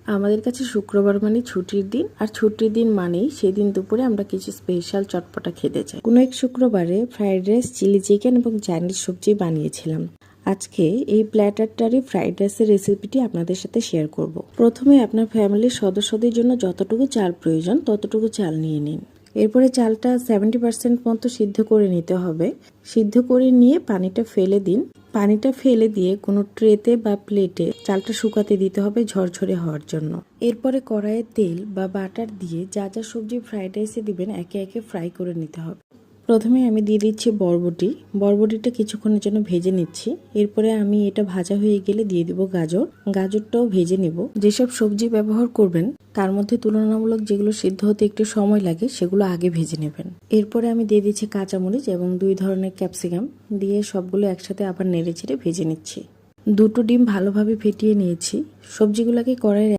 আমাদের কাছে শুক্রবার মানে ছুটির দিন, আর ছুটির দিন মানেই সেদিন দুপুরে আমরা কিছু স্পেশাল চটপটা খেতে চাই। কোনো এক শুক্রবারে ফ্রাইড রাইস, চিলি চিকেন এবং চাইনিজ সবজি বানিয়েছিলাম। আজকে এই প্ল্যাটারটারই ফ্রাইড রাইসের রেসিপিটি আপনাদের সাথে শেয়ার করব। প্রথমে আপনার ফ্যামিলির সদস্যদের জন্য যতটুকু চাল প্রয়োজন ততটুকু চাল নিয়ে নিন। এরপরে চালটা 70% মতো সিদ্ধ করে নিতে হবে। সিদ্ধ করে নিয়ে পানিটা ফেলে দিন। পানিটা ফেলে দিয়ে কোনো ট্রেতে বা প্লেটে চালটা শুকাতে দিতে হবে ঝরঝরে হওয়ার জন্য। এরপরে কড়াইয়ে তেল বা বাটার দিয়ে যা যা সবজি ফ্রাইড রাইসে দিবেন একে একে ফ্রাই করে নিতে হবে। প্রথমে আমি দিয়ে দিচ্ছি বরবটিটা কিছুক্ষণের জন্য ভেজে নিচ্ছি। এরপরে আমি এটা ভাজা হয়ে গেলে দিয়ে দিব গাজরটাও ভেজে নিব। যেসব সবজি ব্যবহার করবেন তার মধ্যে তুলনামূলক যেগুলো সিদ্ধ হতে একটু সময় লাগে সেগুলো আগে ভেজে নেবেন। এরপরে আমি দিয়ে দিচ্ছি কাঁচামরিচ এবং 2 ধরনের ক্যাপসিকাম দিয়ে সবগুলো একসাথে আবার নেড়েচেড়ে ভেজে নিচ্ছি। 2টো ডিম ভালোভাবে ফেটিয়ে নিয়েছি। সবজিগুলোকে কড়াইয়ে